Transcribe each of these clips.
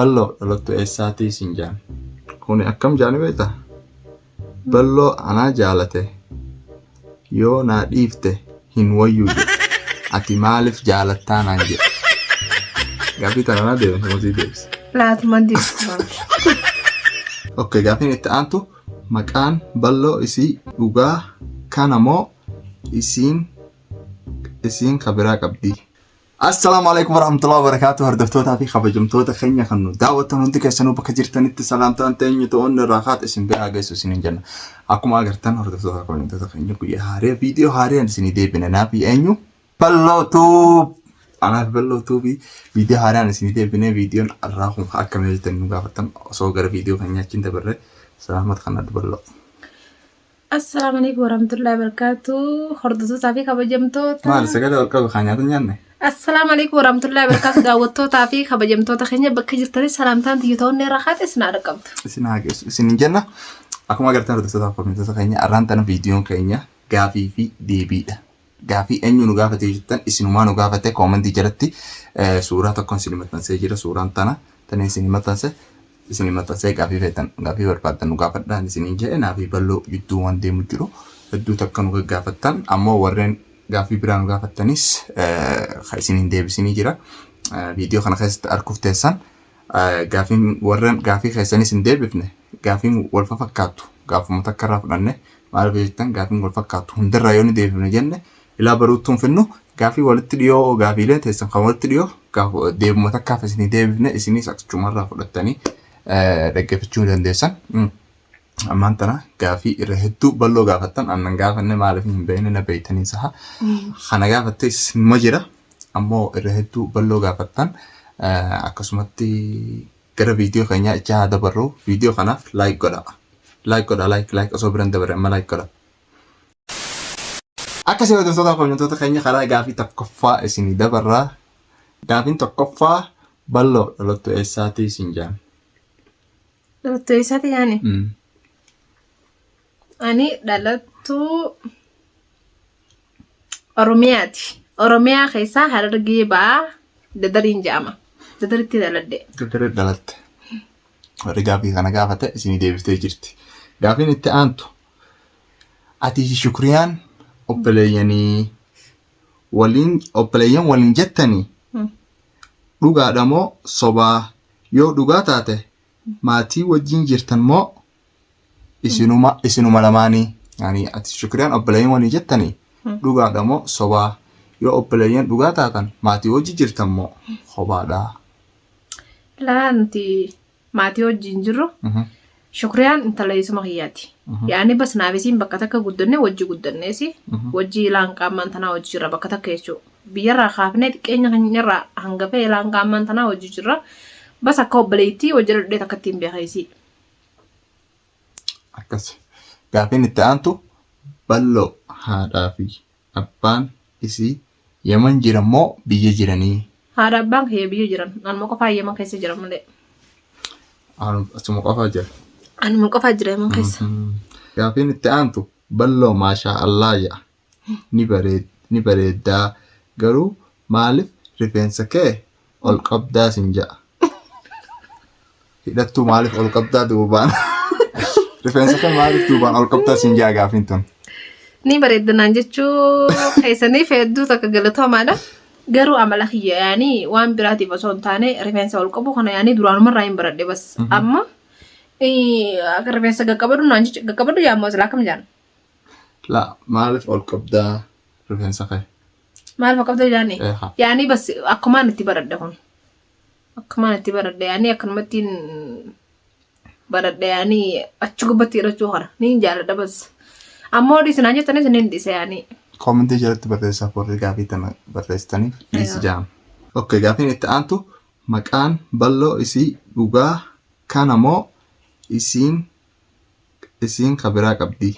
Ballo dhalottu eessaatii siin jaan. Kuni akkam jaani beektaa? Ballo anaa jaalate yoo naa dhiifte hin wayyuu jedhe. Ati maaliif jaalattaa naan jedhe? Gaaffii tana naa deemte mootii deebise. Laatuma deebise. Okay, gaaffiin itti aantu maqaan ballo isii dhugaa kana moo isiin kabiraa qabdi? Assalamu alaikum warahmatullahi wabarakatuh. Hordoftoota fi kabajamtoota keenya kan nu daawwattan hundi keessanuu bakka jirtanitti salaamtaan teenyu to'onni raaxaat isin biraa geessu isin jenna. Akkuma agartan hordoftoota kabajamtoota keenya guyyaa haaraa viidiyoo haaraan isin deebina naaf eenyu ballootu anaaf ballootu fi viidiyoo haaraan isin deebine viidiyoon irraa kun akka meeltan nu gaafattan osoo gara viidiyoo keenyaa achiin dabarre salaamat kan adda balloo. Assalamu alaikum warahmatullahi wabarakatuh. Hordoftoota fi kabajamtoota. Maal sagale walqabu keenyaatu nyaanne? Assalamu alaikum warahmatullahi wabarakatuh. Daawwattoota fi kabajamtoota keenya bakka jirtanitti salaamtaan xiyyootonni raaxaat isin qabdu. Isin hageessu isin jenna. Akkuma agartan hordoftoota kabajamtoota keenya arraan tana viidiyoon keenya gaafii fi deebiidha. Gaafii eenyu nu gaafatee jettan isinumaa nu gaafate koomentii jalatti suuraa tokkoon isin maxxansee jira. Suuraan tana isin maxxansee gaafii feetan gaafii barbaadan nu gaafadhaan isin jedhe naafi balloo jidduu waan deemu jiru hedduu takka nu gaafattan ammoo warreen gaafii biraa nu gaafattanis isin deebisanii jira. Viidiyoo kana keessatti arguuf teessan gaafiin warreen gaafii keessanis hin deebifne gaafiin wal fakkaatu gaafuma takka irraa fudhanne maal jettan gaafiin wal fakkaatu hundarraa yoo ni deebifne jenne ilaa baruuttuun finnu gaafii walitti dhiyoo gaafiilee teessan kan walitti dhiyoo deebuma takkaaf isin deebifne isinis achumarraa fudhattanii dhaggeeffachuu dandeessan. Ammaan tana gaafii irra hedduu balloo gaafattan annan gaafanne maaliif hin beekne na beeytanii saha kana gaafatte isinuma jira ammoo irra hedduu balloo gaafattan akkasumatti gara viidiyoo keenyaa icha haa dabarru viidiyoo kanaaf like godha osoo biran dabarre amma like godha. Akkasii hordoftoota kabajamtoota keenya karaa gaafii tokkoffaa isinii dabarraa. Gaafiin tokkoffaa balloo dhalottu eessaatii isin jaan? Dhalattuu eessaati yaani? Ani dhalattu Oromiyaati. Oromiyaa keessaa Harargee ba'aa Dadariin jedhama. Dadaritti dhaladhe. Dadaritti dhalatte. Warri gaafii kana gaafate isinii deebiftee jirti. Gaafiin itti aantu ati Shukriyaan obboleeyyan waliin jettanii dhugaadha moo sobaa? Yoo dhugaa taate maatii wajjin jirtan moo isinuma lamaanii? Yani ati Shukriyaan obboleeyyan waliin jettanii dhugaadha moo sobaa? Yoo obboleeyyan dhugaa taatan maatii wajjin jirtan moo sobaadha? Laanti maatii wajjin jirru Shukriyaan intala isuma kiyyaati. Yaani bas naafisiin bakka takka guddanne wajji guddanneesi wajji ilaan qaamaan tanaa wajji jirra bakka takka jechuudha. Biyyarraa kaafnee xiqqeenya keenyarraa hanga fe'e ilaan qaamaan tanaa wajji jirra. Bas akka obboleettii wajji dhadhee takka ittiin beekaysi. Akkas. Gaafiin itti aantu balloo haadhaa fi abbaan isii Yemen jiran moo biyya jiranii? Haadha abbaan kee biyya jiran. Anuma qofaa Yemen keessa jiran malee. Asuma qofaa jira. Anuma qofaa jira Yemen keessa. Gaafiin itti aantu balloo maashaa Allah yaa ni bareeddaa garuu maaliif rifeensa kee ol qabdaa sin ja'a? Hidhattuu maaliif ol qabdaa duubaan? Rifeensa kee maaliif duubaan ol qabdaa sin ja'a gaafiin tun? Ni bareeddanaan jechuu keessaniif hedduu takka galatoomaadha. Garuu amala kiyya yaani waan biraatiif osoo hin taane rifeensa ol qabu kana yaani duraanumarraa hin baradhe bas. Amma akka rifeensa gaqqabadu yaammoo silaa kam jaan? La maaliif ol qabdaa rifeensa kee? Maaliif ol qabdaa jaani? Yaani bas akkumaan itti baradhe kun. Akkumaan itti baradhe yaani akkanumattiin baradhe yaani achi gubbatti hidhachuu kana ni jaaladha bas. Ammoo dhiisinaan jettanis ni hindhise yaani. Koomentii jalatti barreessaa warri gaafii tana barreessitaniif dhiisi jaam. Okay, gaafiin itti aantu maqaan balloo isii dhugaa kana moo isiin kabiraa qabdi?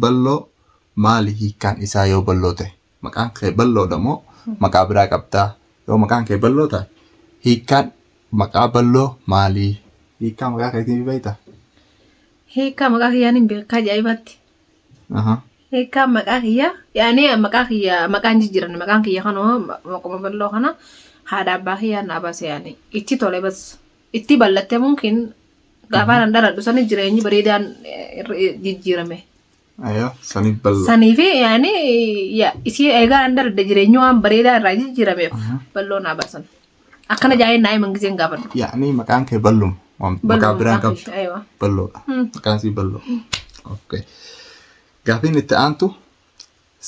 Balloo maali hiikkaan isaa yoo balloo ta'e? Maqaan kee balloodha moo maqaa biraa qabdaa? Yoo maqaan kee balloo ta'e hiikkaan maqaa balloo maali? Hiikkaa maqaa keetiin beektaa? Hiikkaa maqaa kiyyaan hin beekaa ajaa'ibatti. Hiikkaa maqaa kiyya yaani maqaa kiyya maqaan jijjiiran maqaan kiyya kanoo maquma balloo kana haadha abbaa kiyyaa naa baase yaani itti tole bas itti bal'atte mungkin gaafaan andara dhusanii jireenyi bareedaan jijjiirame. Ayo sanii ballo. Sanii fi yaani isii eegaa andara jireenyi waan bareedaa irraa jijjiirameef balloo naa baasan. Akkana jaayee naa himan giseen gaafadhu. Yaani maqaan kee ballum. Maqaa biraan qabdu. Balloodha. Maqaan sii balloo. Okay. Gaafiin itti aantu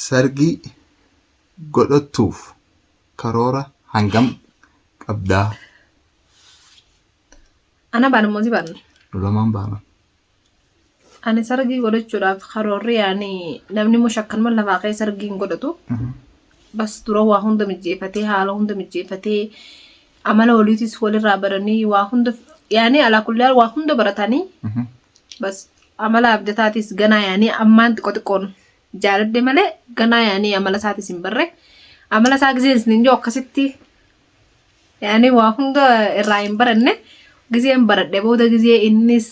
sargii godhachuuf karoora hangam qabdaa? Ana baanammoo si baana. Lamaan baana. Ani sargii godhachuudhaaf karoorri yaani namni mushakkan lafaa kee sargiin godhatu. Bas dura waa hunda mijeeffatee haala hunda mijeeffatee amala waliitis walirraa baranii waa hunda yaani alaa kullee waa hunda baratanii bas amala abdataatis ganaa yaani ammaan xiqqoon jaaladde malee ganaa yaani amala isaatis hin barre amala isaa giseen isin joo akkasitti yaani waa hunda irraa hin baranne giseen baradhe booda gisee innis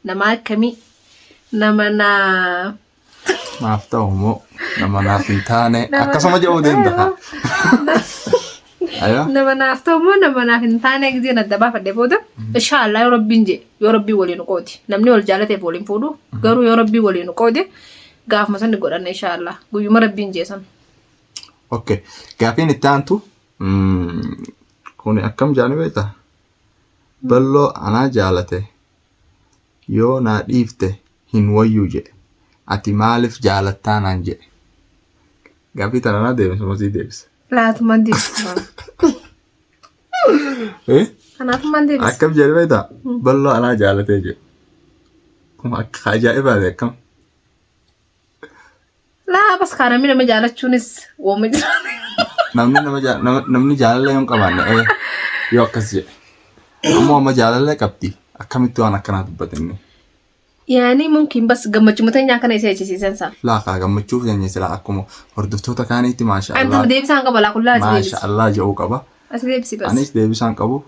nama akkamii nama naa maaf ta'u moo nama naaf hin taane akkasuma jedhuu danda'a. Nama naaf ta'u moo nama naaf hin taane giseen adda baafadhe booda inshallah yoo rabbiin jee yoo rabbii waliin qoodi namni wal jaalateef waliin fuudhu garuu yoo rabbii waliin qoodi gaafuma sanni godhanne inshallah guyyuma rabbiin jeesan. Okay. Gaafiin itti aantu kun akkam jaani beektaa? Balloo anaa jaalate yoo naa dhiifte hin wayyuu jedhe ati maaliif jaalattaa naan jedhe? Gaafii tana naa deebisa moo sii deebisa? Laatumaan deebisa. Kanaafummaan deebisa. Akkam jedhe beektaa? Balloo anaa jaalatee jedhe. Kun akka ajaa'ibaati akkam? Laa bas kaanamni nama jaalachuunis wooma jira. Namni jaalala yoo hin qabaanne yoo akkas jedhe. Ammoo amma jaalala qabdi akkamitti waan akkanaa dubbatanne? Yaani mungkin bas gammachuu muteenyaa kana isa eegsisiisan saa. Laakaa gammachuu keenya sila akkuma hordoftoota kaaniitti maasha Allah. Anta deebisaan qaba laa kullaa as deebisi. Maasha Allah jedhuu qaba. As deebisi bas. Anis deebisaan qabu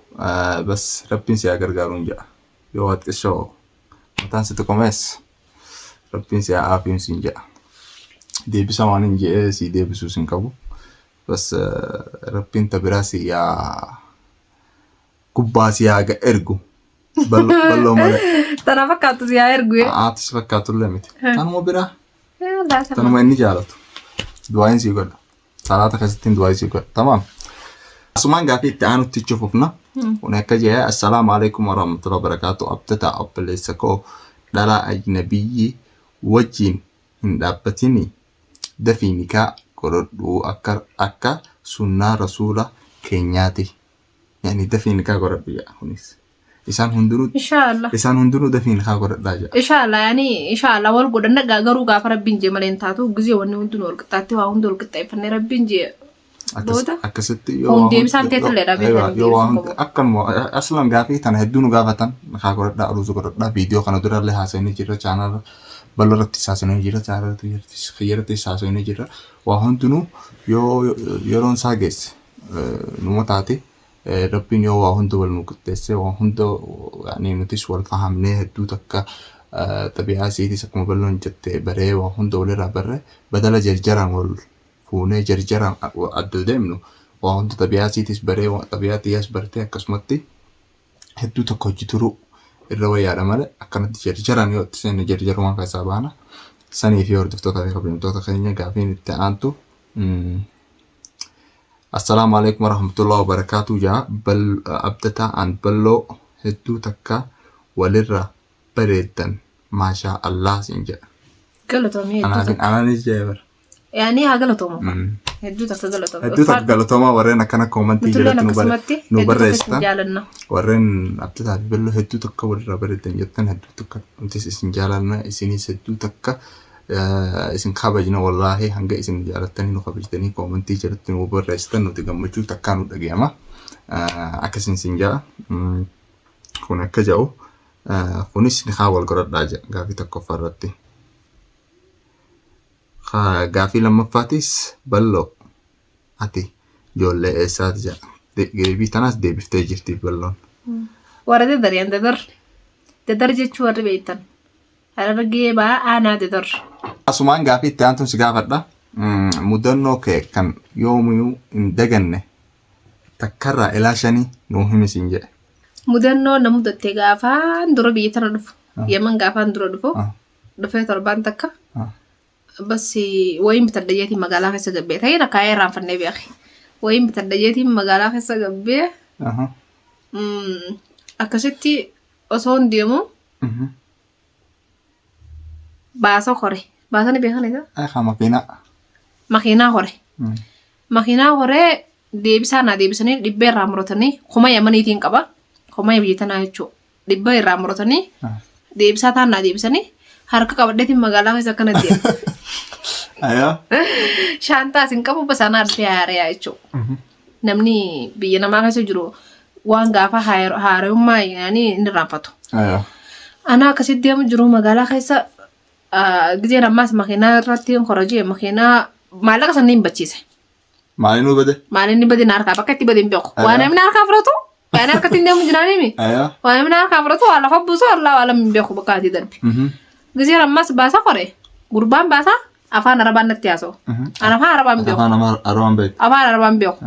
bas rabbiin si haa gargaaruun jedha. Yoo waat qishoo mataan sitti qomees rabbiin si haa aafiin jedha. Deebisa waan hin jedhee si deebisuu sin qabu. Bas rabbiin tabiraa si haa gubbaa si haa ergu. Balloo malee. Tana fakkaatu si haa ergu. Aatis fakkaatullee miti. Tanuma biraa. Tanuma inni jaalatu. Du'aayin sii godha. Salaata keessattiin du'aayin sii godha. Tamaam. Asumaan gaafii itti aanutti cufufna. Kun akka jedhee assalaamu alaikum warahmatullahi wabarakatuh. Abdataa obboleessa koo dhalaa ajnabiyyi wajjin hin dhaabbatini. Dafii nikaa godhadhuu akka sunnaa rasuula keenyaati. Yani dafii nikaa godhadhu jedha kunis. Isaan hundinuu dafii nikaa godhadhaa jedha. Inshallah yani inshallah wal godhanna garuu gaafa rabbiin jee malee hin taatu gisee wanni hundinuu wal qixxaatti waa hundi wal qixxeeffannee rabbiin jee. Akkasitti yoo deebisaan teetillee dhabeekan. Yoo waan akkanuma aslan gaafii tana hedduu nu gaafatan nikaa godhadhaa aruuza godhadhaa viidiyoo kana durallee haasa'anii jirra chaanala bal'oo irratti haasa'anii jirra chaanala irratti haasa'anii jirra waa hundinuu yoo yeroon isaa geesse numa taate. Rabbiin yoo waa hunda wal nu qixxeesse waa hunda yaani nutis wal fahamnee hedduu takka xabi'aa isiitis akkuma balloon jettee baree waa hunda walirraa barre badala jarjaraan wal fuunee jarjaraan adda deemnu waa hunda xabi'aa isiitis baree xabi'aa xiyyaas bartee akkasumatti hedduu tokko hojii turuu irra wayyaadha malee akkanatti jarjaraan yoo itti seenne jarjarumaan keessaa baana sanii fi hordoftoota fi kabajamtoota keenya gaafiin itti aantu. Assalamu alaikum warahmatullahi wabarakatuh jaa abdataa an balloo hedduu takka walirra bareeddan maasha Allah sin jedha. Galatoomii hedduu takka. Anaanis jee bara. Yaani haa galatooma. Hedduu takka galatooma. Hedduu takka galatooma warreen akkana koomantii jalatti nu barreessitan. Warreen abdataa fi balloo hedduu takka walirra bareeddan jettan hedduu takka nutis isin jaalanna isinis hedduu takka. Isin kabajna wallahi hanga isin jaalatanii nu kabajtanii koomantii jalatti nu barreessitan nuti gammachuu takkaa nu dhaga'ama. Akkasin sin jaa kun akka jedhu kunis nikaa wal godhadhaa jedha gaafii tokkoffaa irratti. Gaafii lammaffaatis balloo ati ijoollee eessaati jedha. Deebii tanaas deebiftee jirti balloon. Warra dadariyaan dadar jechuu warri beektan. Harargee ba'aa aanaa dadar. Asumaan gaafii itti aantuun si gaafadha. Mudannoo kee kan yoomuu hin daganne takkarraa ilaashanii nuu himi siin jedhe. Mudannoo na mudatte gaafaan dura biyya tana dhufu. Yemen gaafaan dura dhufu. Dhufee torbaan takka. Bas wayin bitaddayeetiin magaalaa keessa gabbee ta'ee rakkaa'ee irraanfannee beekne. Wayin bitaddayeetiin magaalaa keessa gabbee. Akkasitti osoo hin deemu. Baasa hore. Baasa ni beekan isa? Makiinaa hore. Makiinaa hore deebisanii dhibbee irraa muratanii kuma Yemeniitiin qaba. Kuma biyya tanaa jechuudha. Dhibba irraa muratanii deebisaa taanaa deebisanii harka qabadheetiin magaalaa keessa akkana deema. Shaantaa isin qabu basaanaa artee haareyaa jechuudha. Namni biyya namaa keessa jiru waan gaafa haarayummaa inni irraanfatu. Ana akkasitti deemu jiru magaalaa keessa gizeen ammaas makiinaa irratti korojee makiinaa maallaqa sanni hin bachiise. Maaliin nu bade? Maaliin ni bade na harkaa bakka itti bade hin beeku. Waan namni harkaa fudhatu waan harkatti hin deemu jiraanimi. Waan namni harkaa fudhatu waan lafa buusu waan hin beeku bakka ati darbi. Gizeen ammaas baasa kore gurbaan baasa afaan arabaan natti haasa'u. Afaan arabaan beeku. Afaan arabaan beeku.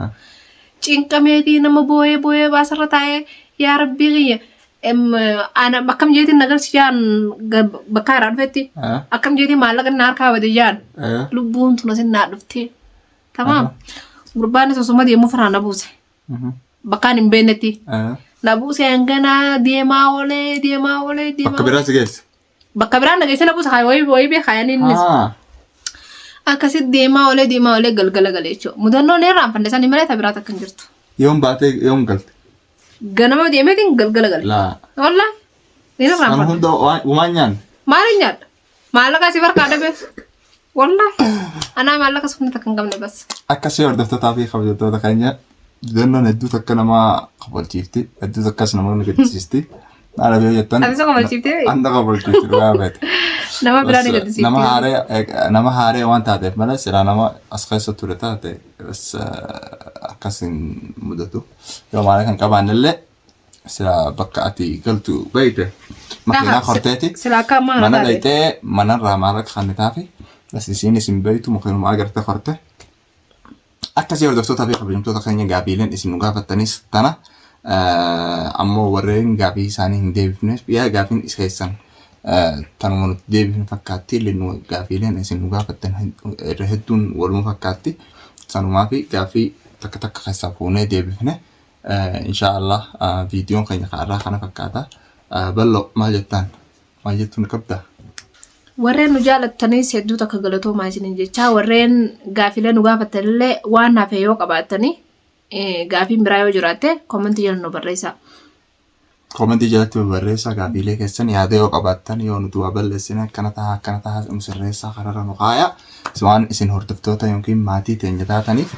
Cinqameetii nama booyee baasarra taa'ee yaa rabbii kiyya. Ana akkam jeetiin nagarsiisaan bakka irraa dhufetti akkam jeetiin maallaqa inni harkaa bade jaan lubbuun tun asin naa dhuftee tamam gurbaan osuma deemuu firaan na buuse bakkaan hin beennetti na buuse hanganaa deemaa oolee bakka biraa si geesse bakka biraa na geesse na buuse wayii beekaayan innis akkasitti deemaa oolee galgala galee jechuudha mudannoon irraan fannisan malee tabiraa takka hin jirtu. Yoom baatee yoom galte? Ganama deemeetiin galgala gale. Wallaahi. Inni irraan fannisan. Kan hunda waan nyaanne? Maaliin nyaadha? Maallaqa si barkaa dhabe. Wallaahi. Anaa maallaqa sukni takka hin qabne bas. Akkasii hordoftootaa fi kabajattoota keenya mudannoon hedduu takka nama qabalchiifti hedduu takkas namoonni gaddisiisti. Haala biyya jettan. Ati isa qabalchiiftee? Anda qabalchiifti dhugaa beete. Nama biraa ni gaddisiifti. Nama haaree waan taateef malee silaa nama as keessa ture taate akkas hin mudatu. Yoo maal kan qabaannellee silaa bakka ati galtu beeyte makiinaa horteeti. Silaa akka maal mana dhayxee manarraa maallaqa kannitaafi isiin isin beeytu makiinuma agartee horte. Akkasii hordoftootaa fi kabajamtoota keenya gaafiileen isin nu gaafattanis tana ammoo warreen gaafii isaanii hin deebifnes yaa gaafiin isa keessan tanuma nuti deebifne fakkaatti illee gaafiileen isin nu gaafattan irra hedduun waluma fakkaatti sanumaa fi gaafii takka takka keessaa fuunee deebifne inshaallah viidiyoon keenya kaarraa kana fakkaata bal'oo maal jettaan maal jettuun qabda. Warreen nu jaalattanis hedduu takka galatoomaa isiniin jechaa warreen gaafiilee nu gaafattanillee waan hafe yoo qabaattanii gaafiin biraa yoo jiraatte koomentii jala nu barreessaa. Koomentii jalatti barreessaa gaafiilee keessan yaada yoo qabaattan yoo nuti waa balleessine akkana ta'a nu sirreessaa kararra nu kaaya waan isin hordoftoota yookiin maatii teenya taataniif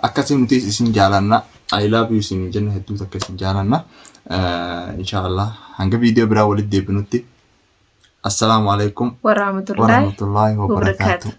akkasii nuti isin jaalanna I love you isin jenna hedduu takka isin jaalanna inshaallah hanga viidiyoo biraa walitti deebinutti assalamu alaikum warahmatullahi wabarakatuh.